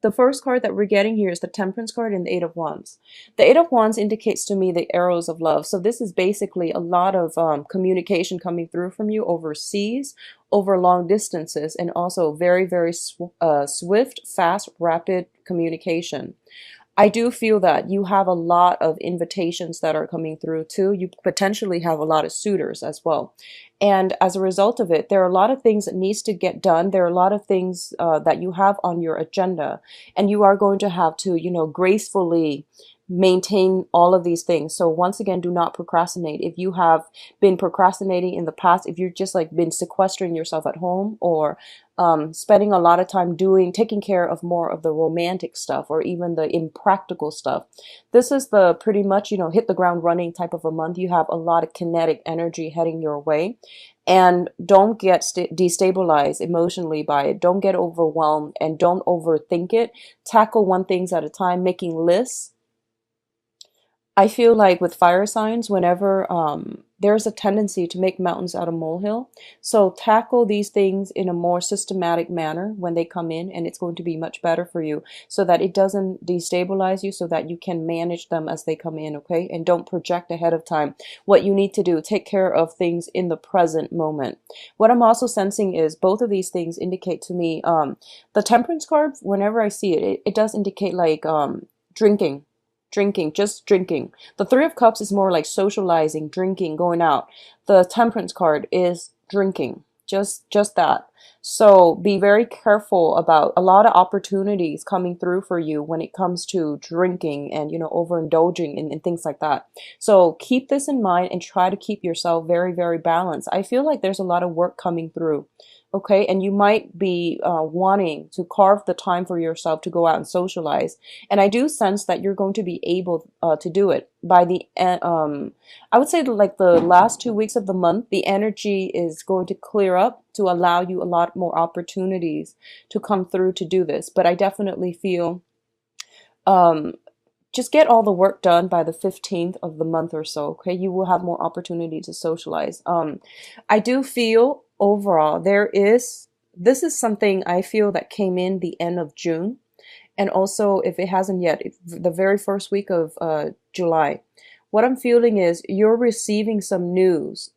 The first card that we're getting here is the Temperance card and the Eight of Wands. The Eight of Wands indicates to me the arrows of love. So this is basically a lot of communication coming through from you overseas, over long distances, and also very, very swift, fast, rapid communication. I do feel that you have a lot of invitations that are coming through too. You potentially have a lot of suitors as well. And as a result of it, there are a lot of things that needs to get done. There are a lot of things that you have on your agenda, and you are going to have to, gracefully maintain all of these things. So once again, do not procrastinate. If you have been procrastinating in the past, if you've just like been sequestering yourself at home, or spending a lot of time taking care of more of the romantic stuff or even the impractical stuff. This is the pretty much, hit the ground running type of a month. You have a lot of kinetic energy heading your way, and don't get destabilized emotionally by it. Don't get overwhelmed and don't overthink it. Tackle one things at a time, making lists. I feel like with fire signs, whenever there's a tendency to make mountains out of molehill. So tackle these things in a more systematic manner when they come in, and it's going to be much better for you so that it doesn't destabilize you, so that you can manage them as they come in, okay? And don't project ahead of time what you need to do. Take care of things in the present moment. What I'm also sensing is both of these things indicate to me, the Temperance card, whenever I see it, it does indicate like drinking. Just drinking. The Three of Cups is more like socializing, drinking, going out. The Temperance card is drinking, just that. So be very careful about a lot of opportunities coming through for you when it comes to drinking and, overindulging and things like that. So keep this in mind and try to keep yourself very, very balanced. I feel like there's a lot of work coming through. Okay, and you might be wanting to carve the time for yourself to go out and socialize. And I do sense that you're going to be able to do it by I would say like the last 2 weeks of the month, the energy is going to clear up to allow you a lot more opportunities to come through to do this. But I definitely feel um, just get all the work done by the 15th of the month or so. Okay, you will have more opportunity to socialize. I do feel overall this is something I feel that came in the end of June, and also if it hasn't yet, the very first week of July. What I'm feeling is you're receiving some news,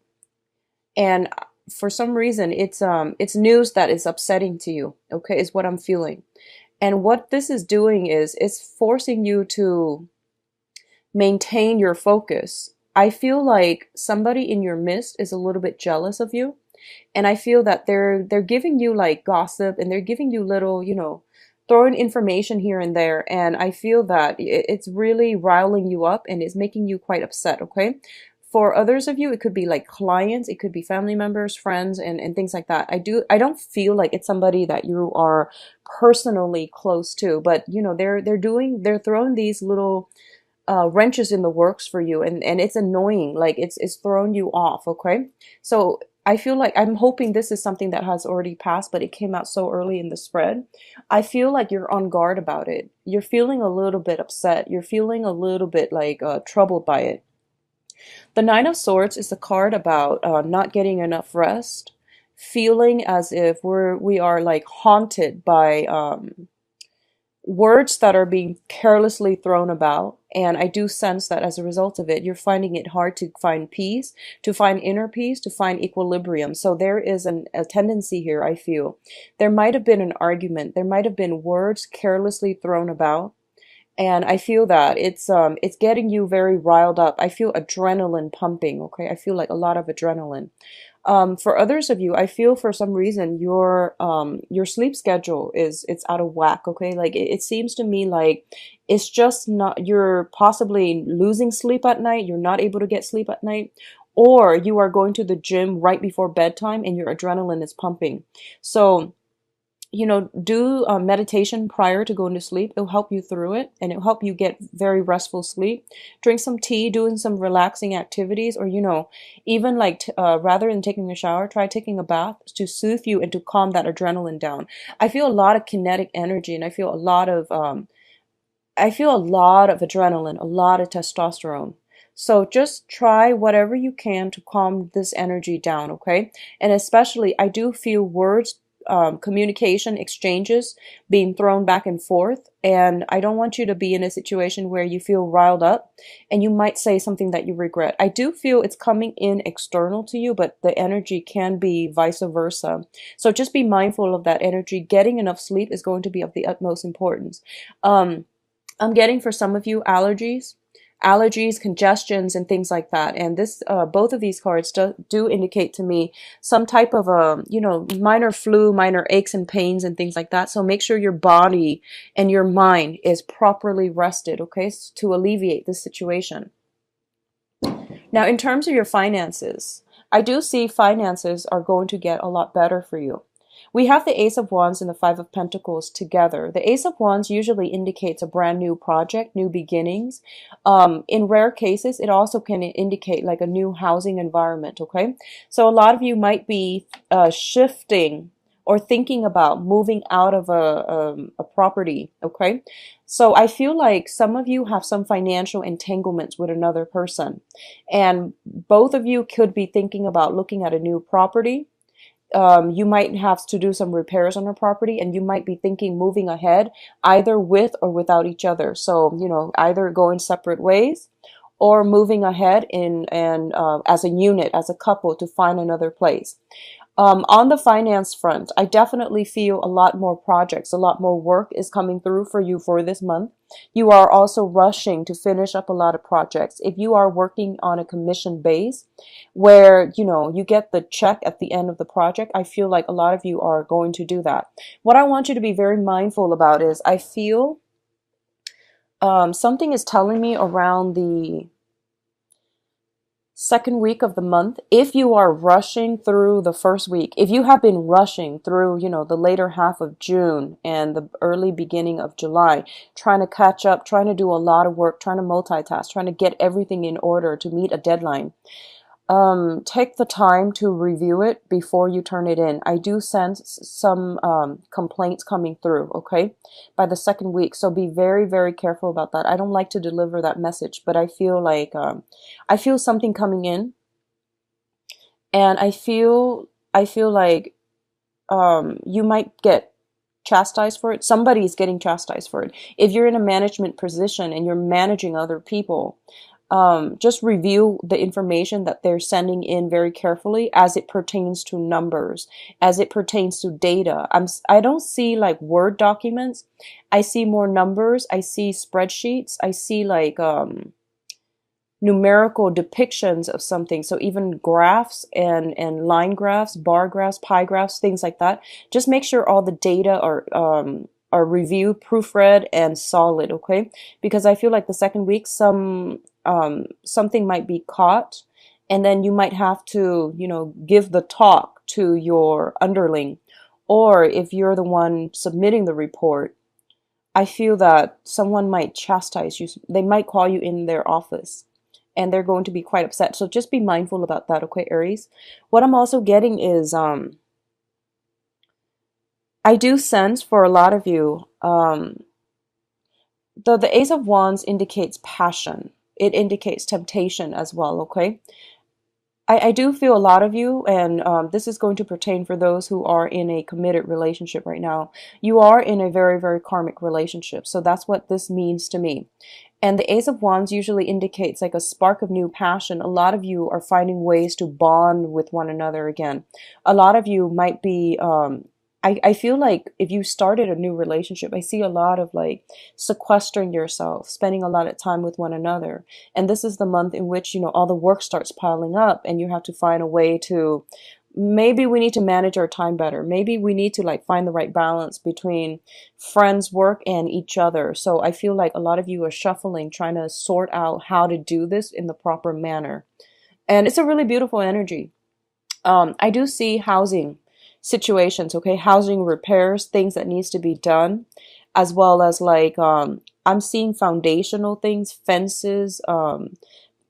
and for some reason it's news that is upsetting to you. Okay, is what I'm feeling. And what this is doing is it's forcing you to maintain your focus. I feel like somebody in your midst is a little bit jealous of you. And I feel that they're giving you like gossip, and they're giving you little, throwing information here and there. And I feel that it's really riling you up and it's making you quite upset, okay? For others of you, it could be like clients, it could be family members, friends, and things like that. I don't feel like it's somebody that you are personally close to, but they're throwing these little wrenches in the works for you, and it's annoying. Like it's throwing you off, okay? So I feel like I'm hoping this is something that has already passed, but it came out so early in the spread. I feel like you're on guard about it. You're feeling a little bit upset. You're feeling a little bit like troubled by it. The Nine of Swords is a card about not getting enough rest, feeling as if we are like haunted by words that are being carelessly thrown about. And I do sense that as a result of it, you're finding it hard to find peace, to find inner peace, to find equilibrium. So there is a tendency here, I feel. There might have been an argument. There might have been words carelessly thrown about. And I feel that it's getting you very riled up. I feel adrenaline pumping, okay? I feel like a lot of adrenaline. For others of you, I feel for some reason your sleep schedule it's out of whack, okay? Like it seems to me like it's just not, you're possibly losing sleep at night, you're not able to get sleep at night, or you are going to the gym right before bedtime and your adrenaline is pumping. So do meditation prior to going to sleep. It'll help you through it, and it'll help you get very restful sleep. Drink some tea, doing some relaxing activities, or, even like rather than taking a shower, try taking a bath to soothe you and to calm that adrenaline down. I feel a lot of kinetic energy, and I feel a lot of adrenaline, a lot of testosterone. So just try whatever you can to calm this energy down, okay? And especially, I do feel words communication exchanges being thrown back and forth. And I don't want you to be in a situation where you feel riled up and you might say something that you regret. I do feel it's coming in external to you, but the energy can be vice versa. So just be mindful of that energy. Getting enough sleep is going to be of the utmost importance. Um, I'm getting for some of you allergies, congestions, and things like that. And this, both of these cards do indicate to me some type of minor flu, minor aches and pains and things like that. So make sure your body and your mind is properly rested, okay, to alleviate this situation. Now, in terms of your finances, I do see finances are going to get a lot better for you. We have the Ace of Wands and the Five of Pentacles together. The Ace of Wands usually indicates a brand new project, new beginnings. In rare cases, it also can indicate like a new housing environment, okay? So a lot of you might be shifting or thinking about moving out of a property, okay? So I feel like some of you have some financial entanglements with another person, and both of you could be thinking about looking at a new property. You might have to do some repairs on a property, and you might be thinking moving ahead either with or without each other. So, either going separate ways or moving ahead as a unit, as a couple, to find another place. On the finance front, I definitely feel a lot more projects, a lot more work is coming through for you for this month. You are also rushing to finish up a lot of projects. If you are working on a commission base where, you get the check at the end of the project, I feel like a lot of you are going to do that. What I want you to be very mindful about is I feel something is telling me around the second week of the month, if you are rushing through the first week, if you have been rushing through, the later half of June and the early beginning of July, trying to catch up, trying to do a lot of work, trying to multitask, trying to get everything in order to meet a deadline, take the time to review it before you turn it in. I do sense some complaints coming through, okay, by the second week. So be very, very careful about that. I don't like to deliver that message, but I feel like I feel something coming in, and I feel like you might get chastised for it. Somebody is getting chastised for it. If you're in a management position and you're managing other people, just review the information that they're sending in very carefully as it pertains to numbers, as it pertains to data. I don't see like Word documents. I see more numbers. I see spreadsheets. I see like numerical depictions of something. So even graphs and line graphs, bar graphs, pie graphs, things like that. Just make sure all the data are reviewed, proofread, and solid, okay? Because I feel like the second week, something might be caught, and then you might have to, give the talk to your underling, or if you're the one submitting the report, I feel that someone might chastise you. They might call you in their office, and they're going to be quite upset. So just be mindful about that, okay, Aries? What I'm also getting is I do sense for a lot of you, the Ace of Wands indicates passion. It indicates temptation as well, okay? I do feel a lot of you, and this is going to pertain for those who are in a committed relationship right now. You are in a very, very karmic relationship. So that's what this means to me. And the Ace of Wands usually indicates like a spark of new passion. A lot of you are finding ways to bond with one another again. A lot of you might be, I feel like if you started a new relationship, I see a lot of like sequestering yourself, spending a lot of time with one another. And this is the month in which, all the work starts piling up and you have to find a way to, maybe we need to manage our time better. Maybe we need to like find the right balance between friends, work, and each other. So I feel like a lot of you are shuffling, trying to sort out how to do this in the proper manner. And it's a really beautiful energy. I do see housing situations, okay, housing repairs, things that needs to be done, as well as like I'm seeing foundational things, fences,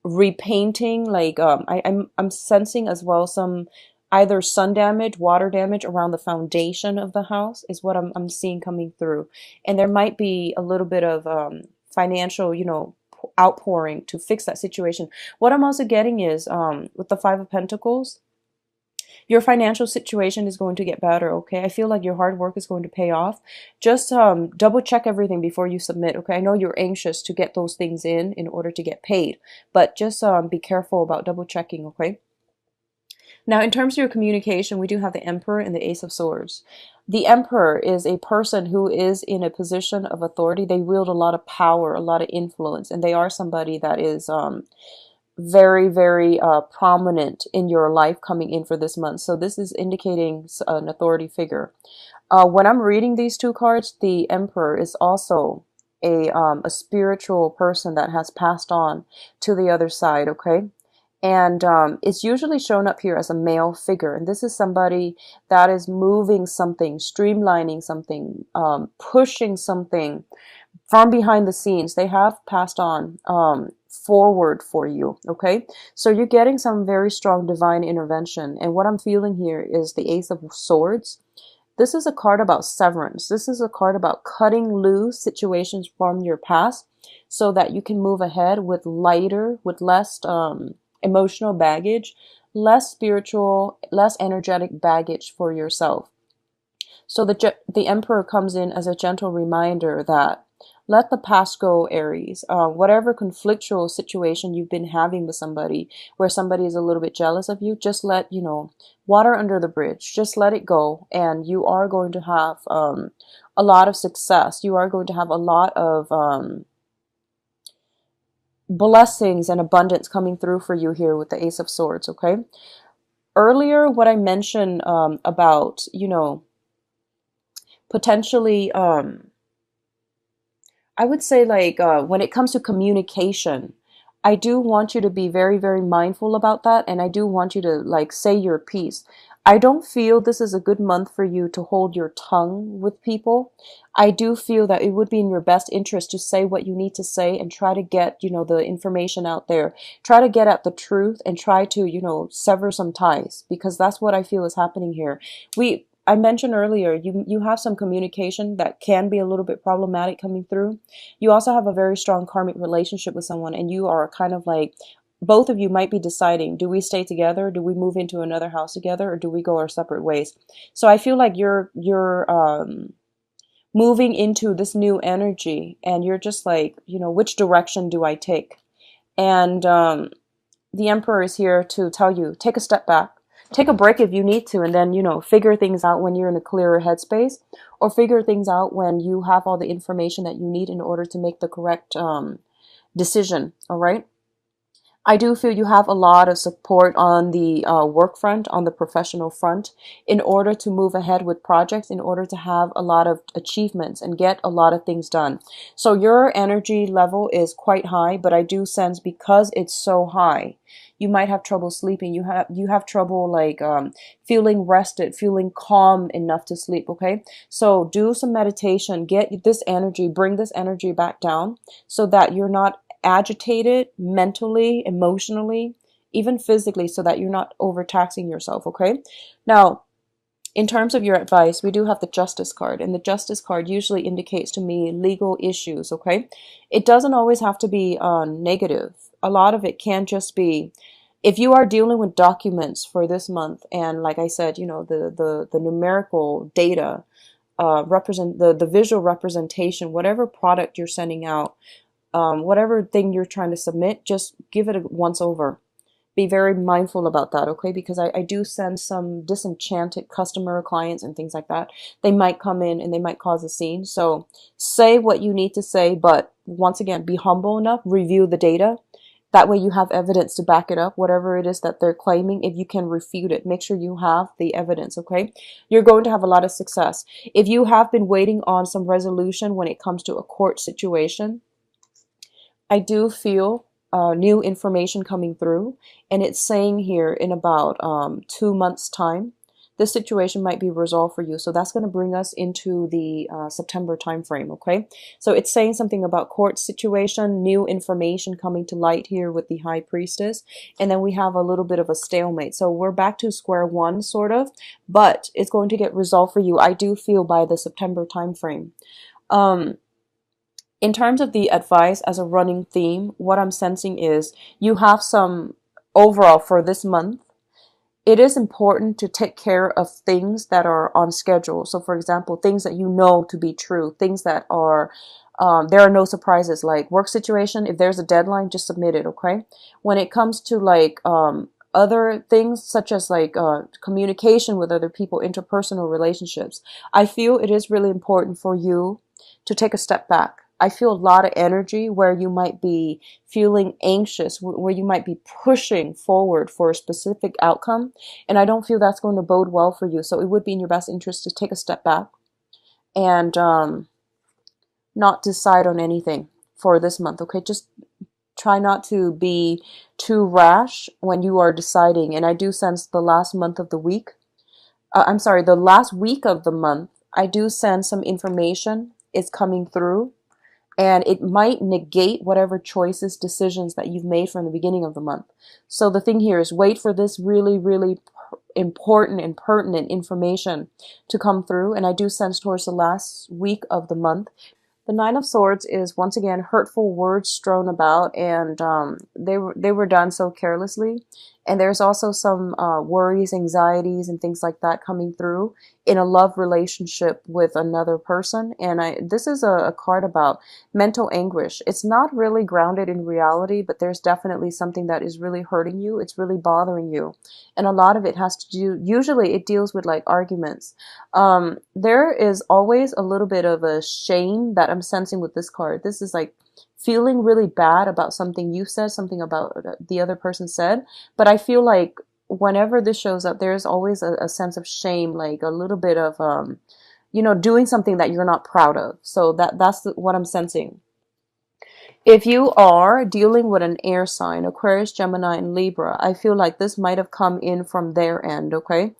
repainting, like I'm sensing as well some either sun damage, water damage around the foundation of the house is what I'm seeing coming through. And there might be a little bit of financial, outpouring to fix that situation. What I'm also getting is with the Five of Pentacles, Your financial situation is going to get better, okay? I feel like your hard work is going to pay off. Just double check everything before you submit, okay? I know you're anxious to get those things in order to get paid, but just be careful about double checking, okay? Now, in terms of your communication, we do have the Emperor and the Ace of Swords. The Emperor is a person who is in a position of authority. They wield a lot of power, a lot of influence, and they are somebody that is very, very prominent in your life coming in for this month. So this is indicating an authority figure. When I'm reading these two cards, the Emperor is also a spiritual person that has passed on to the other side, okay? And it's usually shown up here as a male figure. And this is somebody that is moving something, streamlining something, pushing something from behind the scenes. They have passed on forward for you, okay? So you're getting some very strong divine intervention. And what I'm feeling here is the Ace of Swords. This is a card about severance. This is a card about cutting loose situations from your past so that you can move ahead with lighter, with less emotional baggage, less spiritual, less energetic baggage for yourself. So the Emperor comes in as a gentle reminder that let the past go, Aries. Whatever conflictual situation you've been having with somebody, where somebody is a little bit jealous of you, just let, water under the bridge. Just let it go, and you are going to have a lot of success. You are going to have a lot of blessings and abundance coming through for you here with the Ace of Swords, okay? Earlier, what I mentioned about, potentially, I would say like when it comes to communication, I do want you to be very, very mindful about that. And I do want you to like say your piece. I don't feel this is a good month for you to hold your tongue with people. I do feel that it would be in your best interest to say what you need to say and try to get, the information out there. Try to get at the truth and try to, sever some ties, because that's what I feel is happening here. I mentioned earlier, you have some communication that can be a little bit problematic coming through. You also have a very strong karmic relationship with someone, and you are kind of like, both of you might be deciding, do we stay together? Do we move into another house together? Or do we go our separate ways? So I feel like you're moving into this new energy, and you're just like, which direction do I take? And the Emperor is here to tell you, take a step back. Take a break if you need to, and then, figure things out when you're in a clearer headspace, or figure things out when you have all the information that you need in order to make the correct decision, all right? I do feel you have a lot of support on the work front, on the professional front, in order to move ahead with projects, in order to have a lot of achievements and get a lot of things done. So your energy level is quite high, but I do sense because it's so high, you might have trouble sleeping. You have trouble like feeling rested, feeling calm enough to sleep, okay? So do some meditation, get this energy, bring this energy back down so that you're not agitated mentally, emotionally, even physically, so that you're not overtaxing yourself, okay? Now, in terms of your advice, we do have the Justice card, and the Justice card usually indicates to me legal issues, okay? It doesn't always have to be negative. A lot of it can just be, if you are dealing with documents for this month, and like I said, the numerical data represent the visual representation, whatever product you're sending out, whatever thing you're trying to submit, just give it a once over. Be very mindful about that, okay? Because I do send some disenchanted customer clients and things like that. They might come in and they might cause a scene. So say what you need to say, but once again, be humble enough, review the data. That way you have evidence to back it up, whatever it is that they're claiming. If you can refute it, make sure you have the evidence, okay? You're going to have a lot of success. If you have been waiting on some resolution when it comes to a court situation, I do feel new information coming through, and it's saying here in about 2 months' time, this situation might be resolved for you. So that's going to bring us into the September timeframe, okay? So it's saying something about court situation, new information coming to light here with the High Priestess, and then we have a little bit of a stalemate. So we're back to square one, sort of, but it's going to get resolved for you, I do feel, by the September timeframe. In terms of the advice as a running theme, what I'm sensing is you have some overall for this month. it is important to take care of things that are on schedule. So, for example, things that you know to be true, things that are, there are no surprises, like work situation. If there's a deadline, just submit it, okay? When it comes to like other things, such as like communication with other people, interpersonal relationships, I feel it is really important for you to take a step back. I feel a lot of energy where you might be feeling anxious, where you might be pushing forward for a specific outcome. And I don't feel that's going to bode well for you. So it would be in your best interest to take a step back and not decide on anything for this month. Okay. Just try not to be too rash when you are deciding. And I do sense the last month of the week, I'm sorry, the last week of the month, I do sense some information is coming through, and it might negate whatever choices, decisions that you've made from the beginning of the month. So the thing here is wait for this really, really important and pertinent information to come through. And I do sense towards the last week of the month, the Nine of Swords is once again hurtful words strewn about, and they were done so carelessly. And there's also some worries, anxieties, and things like that coming through in a love relationship with another person. And this is a card about mental anguish. It's not really grounded in reality, but there's definitely something that is really hurting you. It's really bothering you, and a lot of it has to do. Usually, it deals with like arguments. There is always a little bit of a shame that I'm sensing with this card. This is like feeling really bad about something you said, something about the other person said. But I feel like whenever this shows up, there's always a sense of shame, like a little bit of, doing something that you're not proud of. So that's what I'm sensing. If you are dealing with an air sign, Aquarius, Gemini, and Libra, I feel like this might have come in from their end, okay?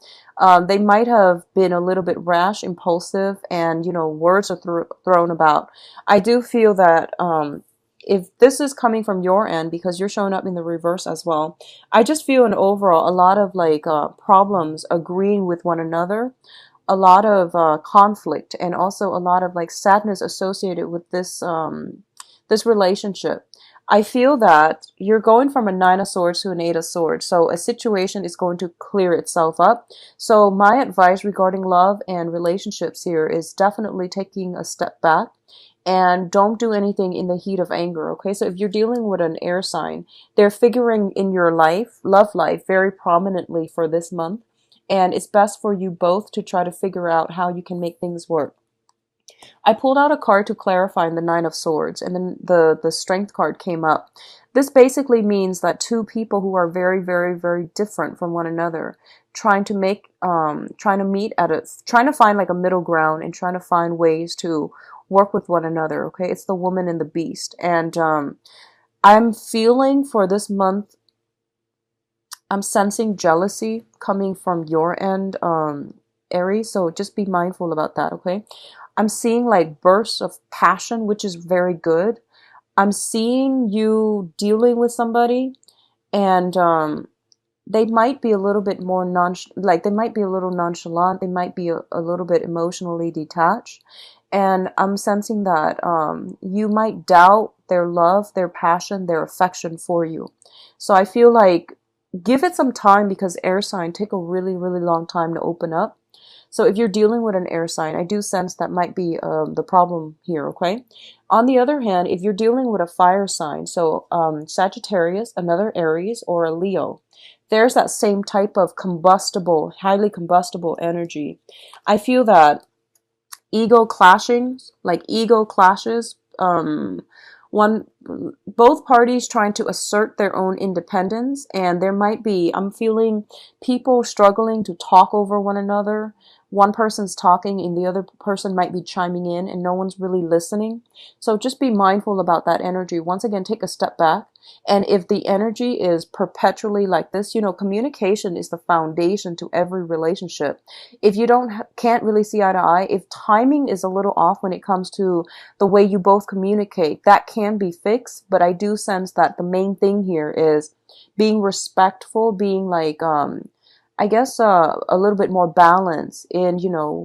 They might have been a little bit rash, impulsive, and, words are thrown about. I do feel that if this is coming from your end, because you're showing up in the reverse as well, I just feel an overall, a lot of like problems agreeing with one another, a lot of conflict, and also a lot of like sadness associated with this relationship. I feel that you're going from a Nine of Swords to an Eight of Swords. So a situation is going to clear itself up. So my advice regarding love and relationships here is definitely taking a step back and don't do anything in the heat of anger. Okay. So if you're dealing with an air sign, they're figuring in your life, love life, very prominently for this month. And it's best for you both to try to figure out how you can make things work. I pulled out a card to clarify in the Nine of Swords, and then the Strength card came up. This basically means that two people who are very, very, very different from one another, trying to trying to find like a middle ground and trying to find ways to work with one another. Okay, it's the woman and the beast, and I'm feeling for this month, I'm sensing jealousy coming from your end, Aries. So just be mindful about that. Okay. I'm seeing like bursts of passion, which is very good. I'm seeing you dealing with somebody, and they might be a little bit more they might be a little nonchalant. They might be a little bit emotionally detached. And I'm sensing that you might doubt their love, their passion, their affection for you. So I feel like give it some time, because air sign take a really, really long time to open up. So if you're dealing with an air sign, I do sense that might be the problem here, okay? On the other hand, if you're dealing with a fire sign, so Sagittarius, another Aries, or a Leo, there's that same type of combustible, highly combustible energy. I feel that ego clashes, one both parties trying to assert their own independence, and there might be, I'm feeling people struggling to talk over one another. One person's talking and the other person might be chiming in, and no one's really listening. So just be mindful about that energy. Once again, take a step back. And if the energy is perpetually like this, communication is the foundation to every relationship. If you can't really see eye to eye, if timing is a little off when it comes to the way you both communicate, that can be fixed. But I do sense that the main thing here is being respectful, being like, I guess a little bit more balance in,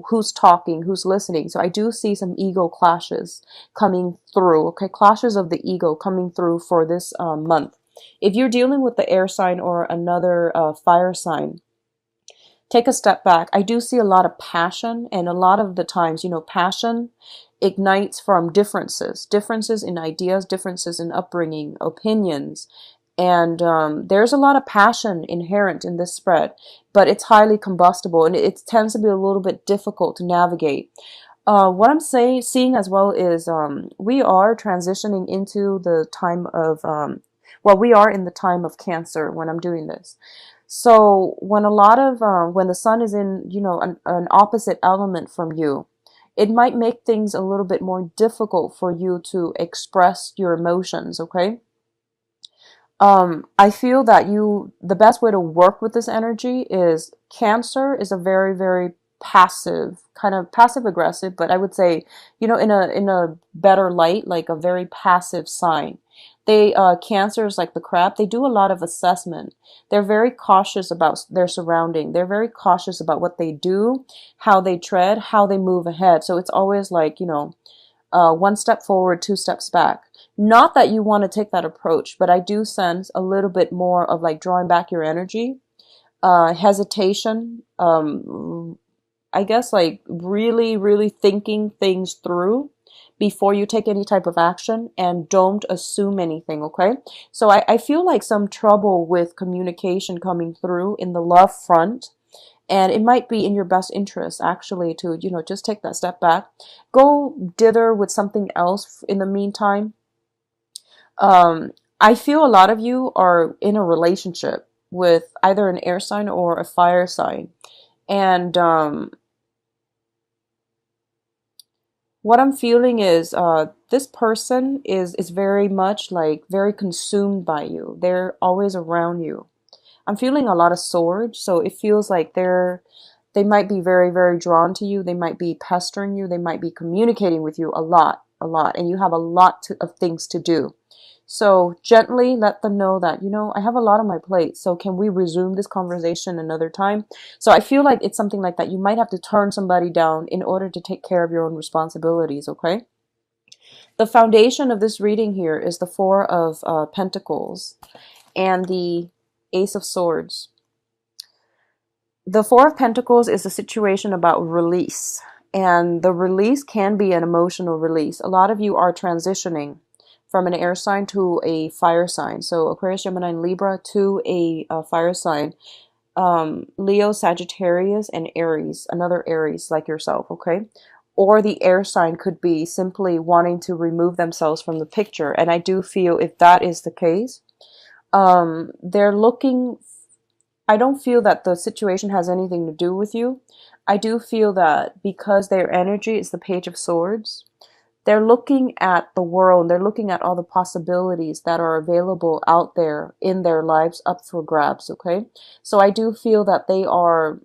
who's talking, who's listening. So I do see some ego clashes coming through, okay? Clashes of the ego coming through for this month. If you're dealing with the air sign or another fire sign, Take a step back. I do see a lot of passion, and a lot of the times, passion ignites from differences in ideas, differences in upbringing, opinions. And there's a lot of passion inherent in this spread, but it's highly combustible and it tends to be a little bit difficult to navigate. What I'm seeing as well is we are transitioning into the time of, well, we are in the time of Cancer when I'm doing this. So when a lot of, when the sun is in, an opposite element from you, it might make things a little bit more difficult for you to express your emotions, okay? I feel that the best way to work with this energy is Cancer is a very, very passive, kind of passive aggressive, but I would say, in a better light, like a very passive sign. Cancer is like the crab. They do a lot of assessment. They're very cautious about their surrounding. They're very cautious about what they do, how they tread, how they move ahead. So it's always like, one step forward, two steps back. Not that you want to take that approach, but I do sense a little bit more of like drawing back your energy, hesitation, I guess like really, really thinking things through before you take any type of action, and don't assume anything, okay? So I feel like some trouble with communication coming through in the love front. And it might be in your best interest actually to, just take that step back. Go dither with something else in the meantime. I feel a lot of you are in a relationship with either an air sign or a fire sign. And what I'm feeling is this person is very much like very consumed by you. They're always around you. I'm feeling a lot of swords, so it feels like they might be very, very drawn to you. They might be pestering you. They might be communicating with you a lot, and you have a lot of things to do. So gently let them know that, I have a lot on my plate. So can we resume this conversation another time? So I feel like it's something like that. You might have to turn somebody down in order to take care of your own responsibilities, okay? The foundation of this reading here is the Four of Pentacles and the Ace of Swords. The Four of Pentacles is a situation about release, and the release can be an emotional release. A lot of you are transitioning from an air sign to a fire sign. So Aquarius, Gemini, and Libra to a fire sign. Leo, Sagittarius, and Aries, another Aries like yourself, okay? Or the air sign could be simply wanting to remove themselves from the picture. And I do feel if that is the case, they're looking, I don't feel that the situation has anything to do with you. I do feel that because their energy is the Page of Swords, they're looking at the world, they're looking at all the possibilities that are available out there in their lives up for grabs, okay? So I do feel that they are,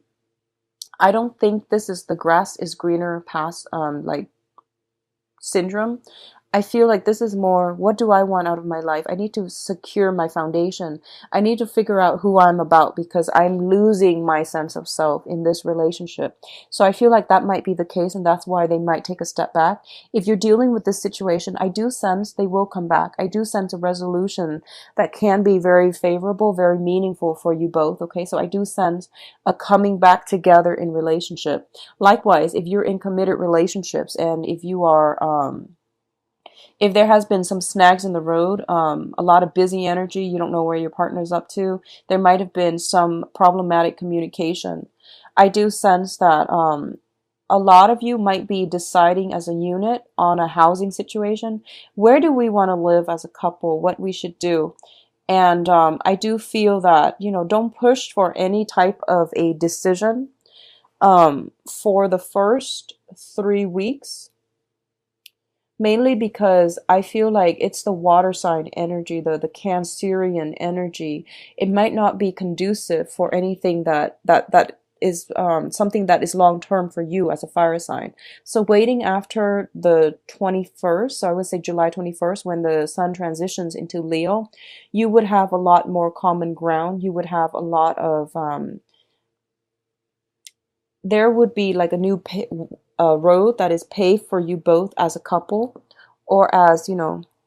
I don't think this is the grass is greener past, like syndrome. I feel like this is more, what do I want out of my life? I need to secure my foundation. I need to figure out who I'm about because I'm losing my sense of self in this relationship. So I feel like that might be the case, and that's why they might take a step back. If you're dealing with this situation, I do sense they will come back. I do sense a resolution that can be very favorable, very meaningful for you both. Okay, so I do sense a coming back together in relationship. Likewise, if you're in committed relationships and if you are, if there has been some snags in the road, a lot of busy energy, you don't know where your partner's up to, there might have been some problematic communication. I do sense that a lot of you might be deciding as a unit on a housing situation. Where do we want to live as a couple? What we should do? And I do feel that, don't push for any type of a decision for the first 3 weeks. Mainly because I feel like it's the water sign energy, the Cancerian energy. It might not be conducive for anything that is something that is long term for you as a fire sign. So waiting after the 21st, so I would say July 21st, when the sun transitions into Leo, you would have a lot more common ground. You would have a lot of there would be like a road that is paved for you both as a couple, or as,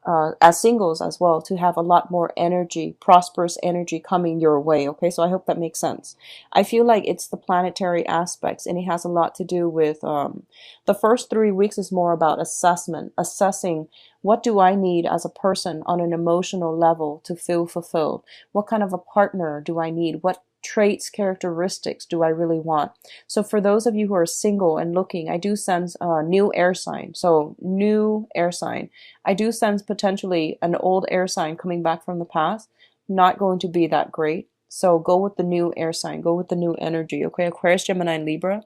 as singles as well, to have a lot more energy, prosperous energy coming your way. Okay, so I hope that makes sense. I feel like it's the planetary aspects, and it has a lot to do with the first 3 weeks is more about assessment, assessing what do I need as a person on an emotional level to feel fulfilled? What kind of a partner do I need? What traits, characteristics do I really want? So for those of you who are single and looking, I do sense a new air sign. So new air sign. I do sense potentially an old air sign coming back from the past, not going to be that great. So go with the new air sign, go with the new energy, okay? Aquarius, Gemini, and Libra.